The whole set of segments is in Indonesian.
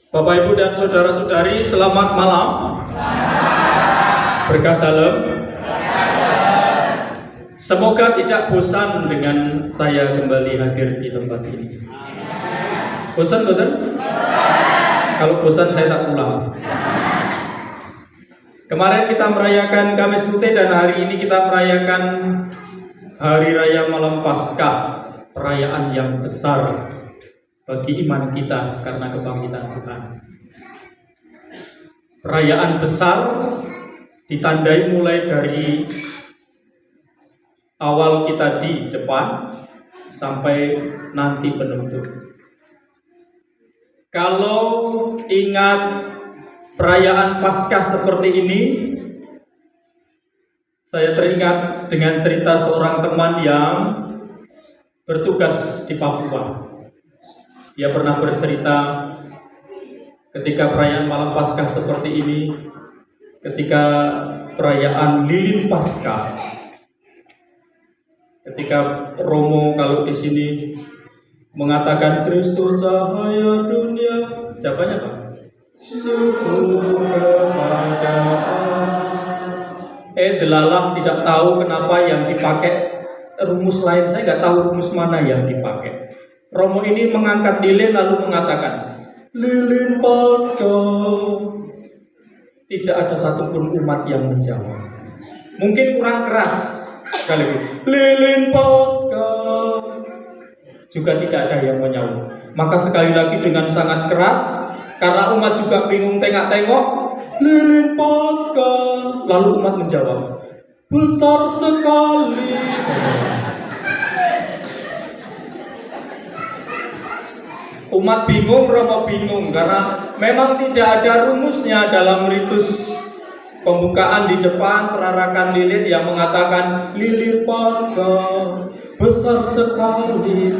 Bapak, Ibu, dan saudara-saudari, selamat malam. Berkah dalam. Semoga tidak bosan dengan saya kembali hadir di tempat ini. Bosan, betul? Kalau bosan saya tak pulang. Kemarin kita merayakan Kamis Putih dan hari ini kita merayakan Hari Raya Malam Paskah, perayaan yang besar bagi iman kita karena kebangkitan Tuhan. Perayaan besar ditandai mulai dari awal kita di depan sampai nanti penutup. Kalau ingat perayaan Paskah seperti ini, saya teringat dengan cerita seorang teman yang bertugas di Papua. Dia pernah bercerita ketika perayaan malam Paskah seperti ini, ketika perayaan lilin Paskah, ketika Romo kalau di sini mengatakan Kristus cahaya dunia, jawabannya apa? Syukur kepada Allah. Delalah tidak tahu kenapa yang dipakai rumus lain, saya nggak tahu rumus mana yang dipakai. Romo ini mengangkat lilin lalu mengatakan, lilin Paskah. Tidak ada satupun umat yang menjawab. Mungkin kurang keras sekali lagi, lilin Paskah. Juga tidak ada yang menjawab. Maka sekali lagi dengan sangat keras, karena umat juga bingung tengok-tengok, lilin Paskah. Lalu umat menjawab, besar sekali. Umat bingung, Romo bingung, karena memang tidak ada rumusnya dalam ritus pembukaan di depan perarakan lilin yang mengatakan lilin Paskah besar sekali.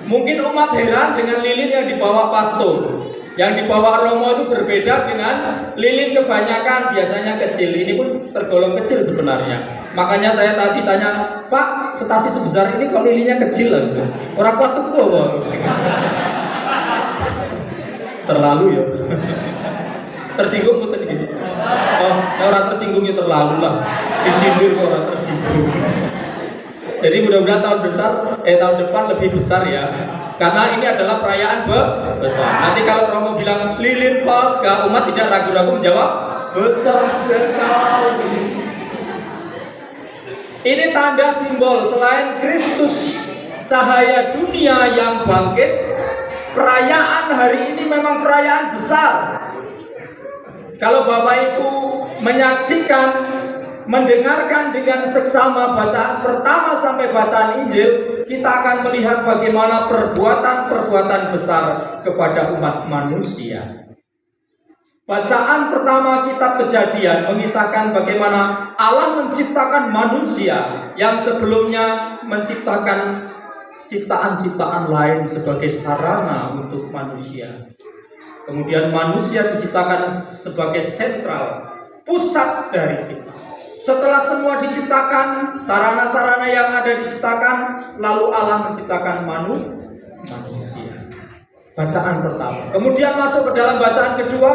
Mungkin umat heran dengan lilin yang dibawa pastor. Yang dibawa Romo itu berbeda dengan lilin kebanyakan, biasanya kecil. Ini pun tergolong kecil sebenarnya. Makanya saya tadi tanya, Pak, setasi sebesar ini kok lilinnya kecil lah? Orang kuat tuh kok. Terlalu ya. Tersinggung betul gitu. Oh, orang tersinggungnya terlalu lah. Disindir kok orang tersinggung. Jadi mudah-mudahan tahun depan lebih besar ya. Karena ini adalah perayaan besar. Nanti kalau Romo bilang lilin Paskah, umat tidak ragu-ragu menjawab besar sekali. Ini tanda simbol selain Kristus cahaya dunia yang bangkit, perayaan hari ini memang perayaan besar. Kalau Bapak Ibu menyaksikan, mendengarkan dengan seksama bacaan pertama sampai bacaan Injil, kita akan melihat bagaimana perbuatan-perbuatan besar kepada umat manusia. Bacaan pertama kitab Kejadian mengisahkan bagaimana Allah menciptakan manusia yang sebelumnya menciptakan ciptaan-ciptaan lain sebagai sarana untuk manusia. Kemudian manusia diciptakan sebagai sentral, pusat dari kita. Setelah semua diciptakan, sarana-sarana yang ada diciptakan, lalu Allah menciptakan manusia. Bacaan pertama. Kemudian masuk ke dalam bacaan kedua,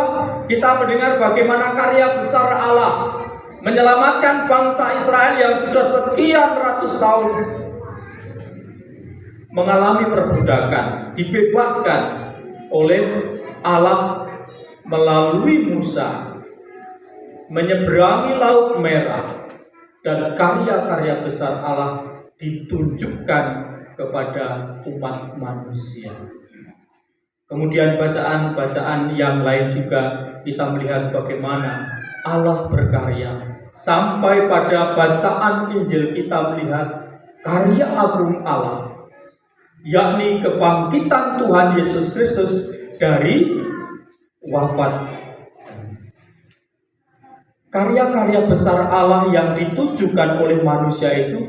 kita mendengar bagaimana karya besar Allah menyelamatkan bangsa Israel yang sudah sekian ratus tahun mengalami perbudakan, dibebaskan oleh Allah melalui Musa, menyeberangi Laut Merah, dan karya-karya besar Allah ditunjukkan kepada umat manusia. Kemudian bacaan-bacaan yang lain juga kita melihat bagaimana Allah berkarya. Sampai pada bacaan Injil kita melihat karya agung Allah, yakni kebangkitan Tuhan Yesus Kristus dari wafat. Karya-karya besar Allah yang ditujukan oleh manusia itu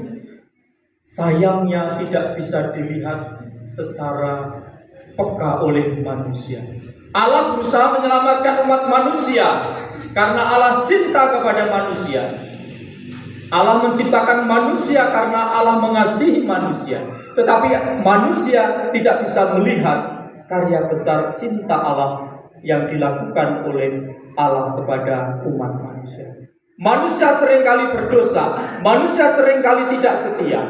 sayangnya tidak bisa dilihat secara peka oleh manusia. Allah berusaha menyelamatkan umat manusia karena Allah cinta kepada manusia. Allah menciptakan manusia karena Allah mengasihi manusia. Tetapi manusia tidak bisa melihat karya besar cinta Allah yang dilakukan oleh Allah kepada umat manusia. Manusia seringkali berdosa, manusia seringkali tidak setia.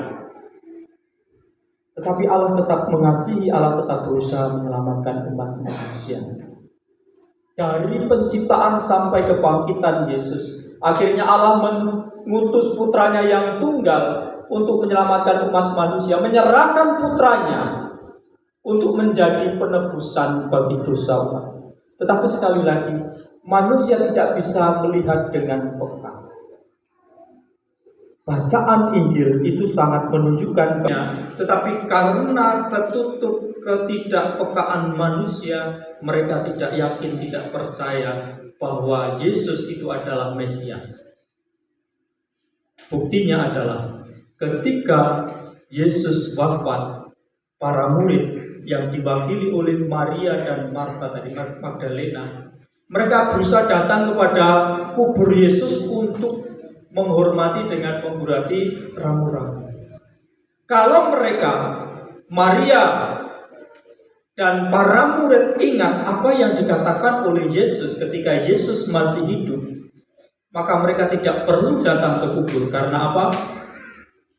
Tetapi Allah tetap mengasihi, Allah tetap berusaha menyelamatkan umat manusia. Dari penciptaan sampai kebangkitan Yesus, akhirnya Allah mengutus putranya yang tunggal untuk menyelamatkan umat manusia, menyerahkan putranya untuk menjadi penebusan bagi dosa umat. Tetapi sekali lagi, manusia tidak bisa melihat dengan peka. Bacaan Injil itu sangat menunjukkan, tetapi karena tertutup ketidakpekaan manusia, mereka tidak yakin, tidak percaya bahwa Yesus itu adalah Mesias. Buktinya adalah ketika Yesus wafat, para murid yang diwakili oleh Maria dan Marta tadi, Magdalena, mereka berusaha datang kepada kubur Yesus untuk menghormati dengan menghormati ramu-ramu. Kalau mereka, Maria dan para murid ingat apa yang dikatakan oleh Yesus ketika Yesus masih hidup, maka mereka tidak perlu datang ke kubur. Karena apa?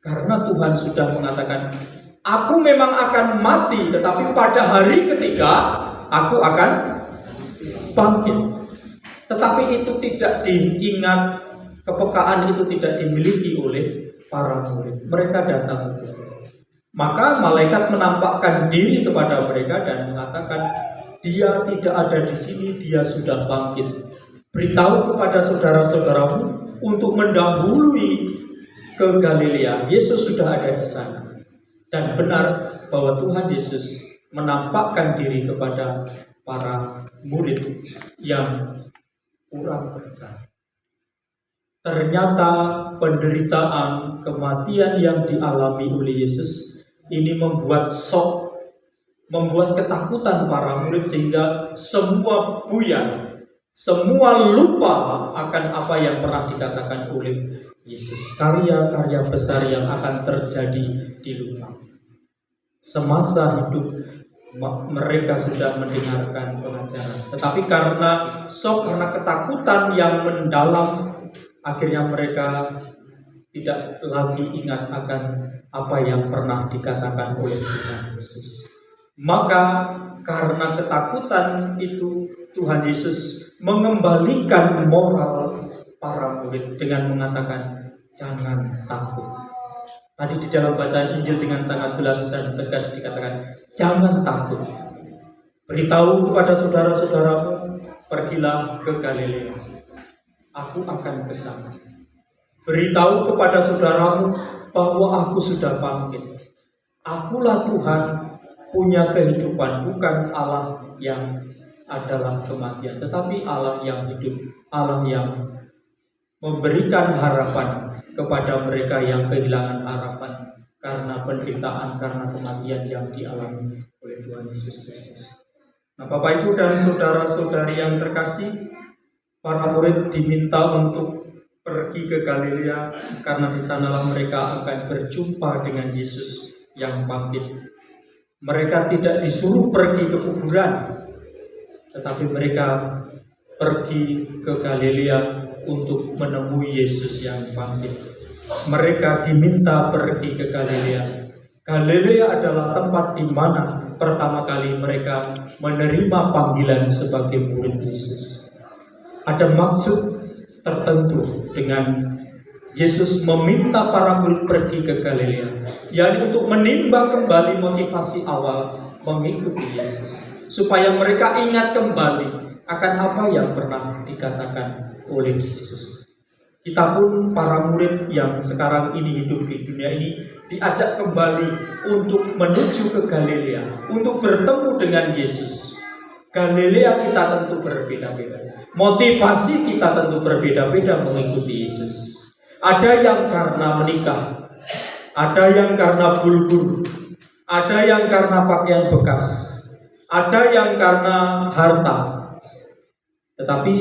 Karena Tuhan sudah mengatakan, aku memang akan mati, tetapi pada hari ketiga aku akan bangkit. Tetapi itu tidak diingat, kepekaan itu tidak dimiliki oleh para murid. Mereka datang. Maka malaikat menampakkan diri kepada mereka dan mengatakan, dia tidak ada di sini, dia sudah bangkit. Beritahu kepada saudara-saudaramu untuk mendahului ke Galilea. Yesus sudah ada di sana. Dan benar bahwa Tuhan Yesus menampakkan diri kepada para murid yang kurang percaya. Ternyata penderitaan, kematian yang dialami oleh Yesus ini membuat shock, membuat ketakutan para murid, sehingga semua buyar, semua lupa akan apa yang pernah dikatakan oleh Yesus. Karya-karya besar yang akan terjadi dilupa. Semasa hidup mereka sudah mendengarkan pengajaran, tetapi karena shock, karena ketakutan yang mendalam, akhirnya mereka tidak lagi ingat akan apa yang pernah dikatakan oleh Tuhan Yesus. Maka karena ketakutan itu, Tuhan Yesus mengembalikan moral para murid dengan mengatakan, jangan takut. Tadi di dalam bacaan Injil dengan sangat jelas dan tegas dikatakan, jangan takut. Beritahu kepada saudara-saudaramu, pergilah ke Galilea. Aku akan ke sana. Beritahu kepada saudaramu bahwa aku sudah bangkit. Akulah Tuhan, punya kehidupan, bukan Allah yang adalah kematian, tetapi Allah yang hidup, Allah yang memberikan harapan kepada mereka yang kehilangan harapan karena penderitaan, karena kematian yang dialami oleh Tuhan Yesus Kristus. Nah, Bapak Ibu dan saudara-saudari yang terkasih, para murid diminta untuk pergi ke Galilea karena di sanalah mereka akan berjumpa dengan Yesus yang bangkit. Mereka tidak disuruh pergi ke kuburan, tetapi mereka pergi ke Galilea untuk menemui Yesus yang bangkit. Mereka diminta pergi ke Galilea. Galilea adalah tempat di mana pertama kali mereka menerima panggilan sebagai murid Yesus. Ada maksud tertentu dengan Yesus meminta para murid pergi ke Galilea, yakni untuk menimba kembali motivasi awal mengikuti Yesus, supaya mereka ingat kembali akan apa yang pernah dikatakan oleh Yesus. Kita pun para murid yang sekarang ini hidup di dunia ini diajak kembali untuk menuju ke Galilea, untuk bertemu dengan Yesus. Galilea kita tentu berbeda-beda, motivasi kita tentu berbeda-beda mengikuti Yesus. Ada yang karena menikah, ada yang karena bulgur, ada yang karena pakaian bekas, ada yang karena harta. Tetapi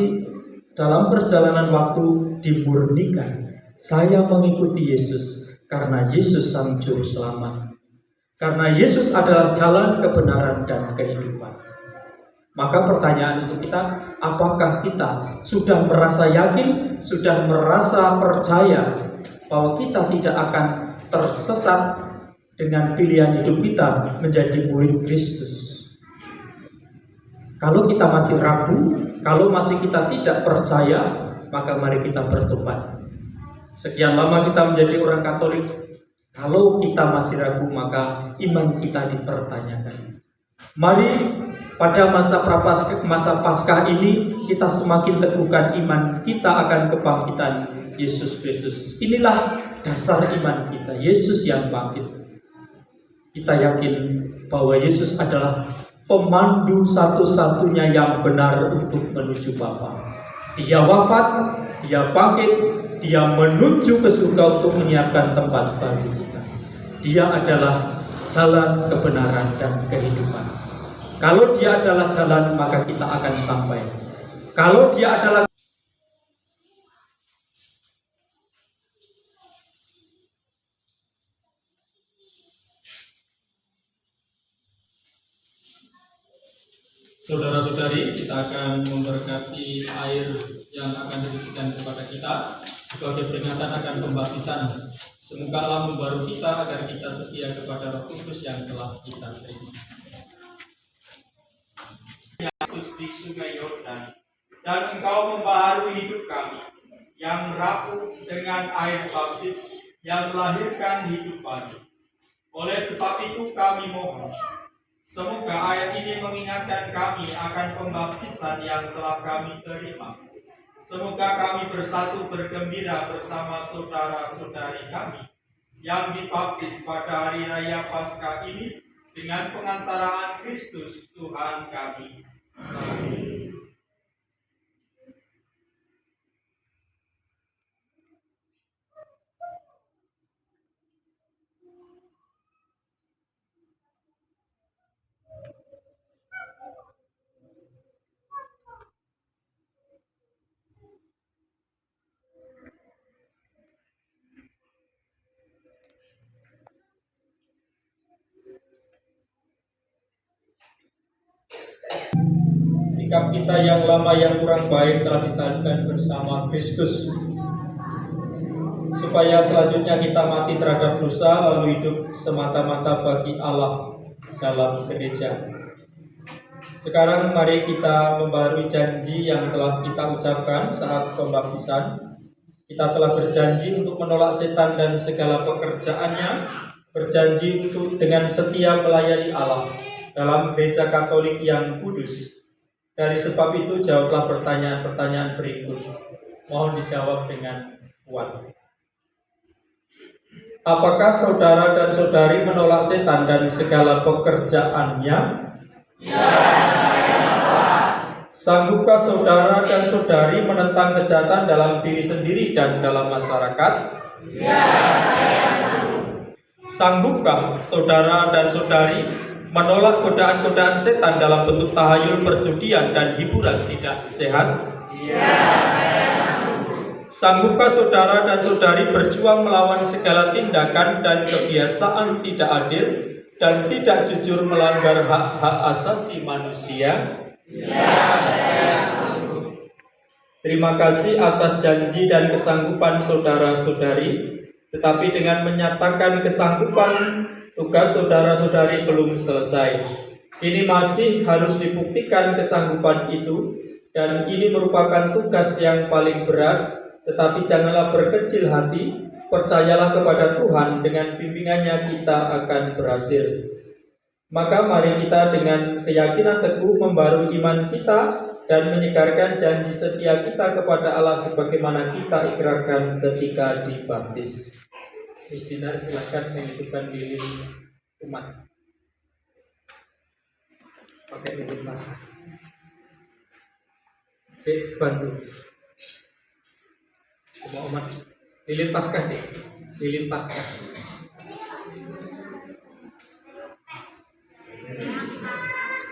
dalam perjalanan waktu dimurnikan, saya mengikuti Yesus karena Yesus sang juru selamat, karena Yesus adalah jalan kebenaran dan kehidupan. Maka pertanyaan untuk kita, apakah kita sudah merasa yakin, sudah merasa percaya bahwa kita tidak akan tersesat dengan pilihan hidup kita menjadi murid Kristus? Kalau kita masih ragu, kalau masih kita tidak percaya, maka mari kita bertobat. Sekian lama kita menjadi orang Katolik, kalau kita masih ragu, maka iman kita dipertanyakan. Mari pada masa Paskah ini kita semakin teguhkan iman kita akan kebangkitan Yesus Kristus. Inilah dasar iman kita, Yesus yang bangkit. Kita yakin bahwa Yesus adalah pemandu satu-satunya yang benar untuk menuju Bapa. Dia wafat, dia bangkit, dia menuju ke surga untuk menyiapkan tempat bagi kita. Dia adalah jalan kebenaran dan kehidupan. Kalau dia adalah jalan, maka kita akan sampai. Kalau dia adalah saudara-saudari, kita akan memberkati air yang akan diberikan kepada kita sebagai peringatan akan pembaptisan. Semoga Allah membaru kita agar kita setia kepada Roh Kudus yang telah kita terima. Yesus di Sungai Yordan, dan Engkau membaharui hidup kami yang rapuh dengan air baptis yang melahirkan hidup baru. Oleh sebab itu kami mohon, semoga ayat ini mengingatkan kami akan pembaptisan yang telah kami terima. Semoga kami bersatu bergembira bersama saudara-saudari kami yang dibaptis pada hari raya Paskah ini dengan pengantaraan Kristus Tuhan kami. Amin. Sikap kita yang lama yang kurang baik telah disalibkan bersama Kristus, supaya selanjutnya kita mati terhadap dosa lalu hidup semata-mata bagi Allah dalam gereja. Sekarang mari kita membarui janji yang telah kita ucapkan saat pembaptisan. Kita telah berjanji untuk menolak setan dan segala pekerjaannya, berjanji untuk dengan setia melayani Allah dalam gereja Katolik yang kudus. Dari sebab itu, jawablah pertanyaan-pertanyaan berikut. Mohon dijawab dengan kuat. Apakah saudara dan saudari menolak setan dan segala pekerjaannya? Ya, saya menolak. Sanggupkah saudara dan saudari menentang kejahatan dalam diri sendiri dan dalam masyarakat? Ya, saya sanggup. Sanggupkah saudara dan saudari menolak godaan-godaan setan dalam bentuk tahayul, perjudian, dan hiburan tidak sehat? Ya, saya sanggup. Sanggupkah saudara dan saudari berjuang melawan segala tindakan dan kebiasaan tidak adil dan tidak jujur melanggar hak-hak asasi manusia? Ya, saya sanggup. Terima kasih atas janji dan kesanggupan saudara-saudari, tetapi dengan menyatakan kesanggupan, tugas saudara-saudari belum selesai. Ini masih harus dibuktikan kesanggupan itu, dan ini merupakan tugas yang paling berat. Tetapi janganlah berkecil hati, percayalah kepada Tuhan, dengan bimbingannya kita akan berhasil. Maka mari kita dengan keyakinan teguh membarui iman kita dan menyegarkan janji setia kita kepada Allah sebagaimana kita ikrarkan ketika dibaptis. Miss Dinar, silakan menghidupkan lilin umat. Pakai lilin pasca. Oke, bantu. Semua umat lilin pasca deh. Lilin pasca.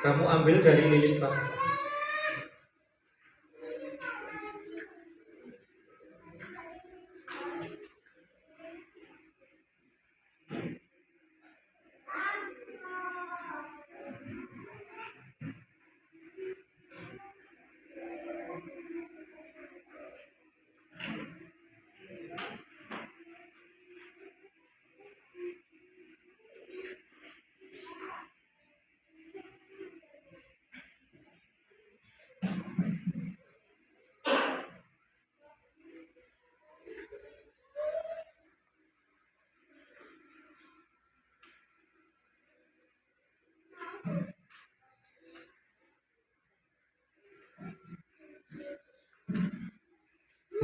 Kamu ambil dari lilin pasca.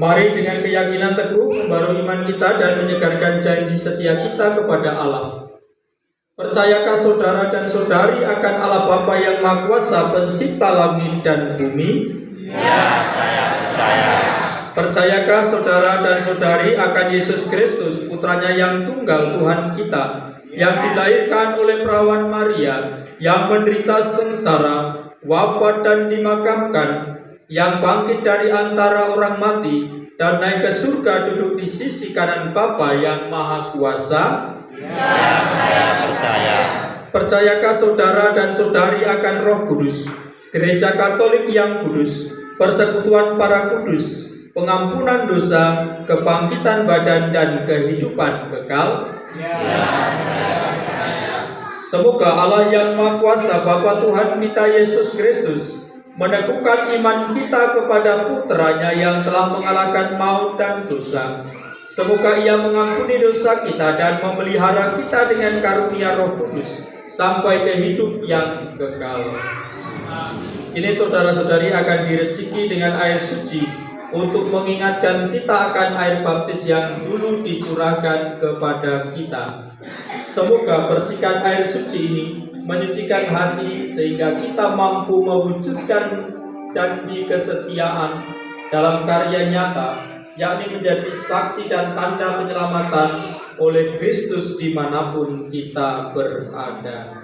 Mari dengan keyakinan teguh membaru iman kita dan menyegarkan janji setia kita kepada Allah. Percayakah saudara dan saudari akan Allah Bapa yang Maha Kuasa, pencipta langit dan bumi? Ya, saya percaya. Percayakah saudara dan saudari akan Yesus Kristus, putranya yang tunggal Tuhan kita, yang dilahirkan oleh perawan Maria, yang menderita sengsara, wafat dan dimakamkan, yang bangkit dari antara orang mati, dan naik ke surga duduk di sisi kanan Bapa yang Maha Kuasa? Ya, saya percaya. Percayakah saudara dan saudari akan Roh Kudus, Gereja Katolik yang kudus, persekutuan para kudus, pengampunan dosa, kebangkitan badan dan kehidupan kekal? Ya, saya percaya. Semoga Allah yang Maha Kuasa, Bapa Tuhan kita Yesus Kristus, meneguhkan iman kita kepada putranya yang telah mengalahkan maut dan dosa. Semoga Ia mengampuni dosa kita dan memelihara kita dengan karunia Roh Kudus sampai ke hidup yang kekal. Ini saudara-saudari akan direciki dengan air suci untuk mengingatkan kita akan air baptis yang dulu dicurahkan kepada kita. Semoga persikan air suci ini menyucikan hati sehingga kita mampu mewujudkan janji kesetiaan dalam karya nyata, yakni menjadi saksi dan tanda penyelamatan oleh Kristus dimanapun kita berada.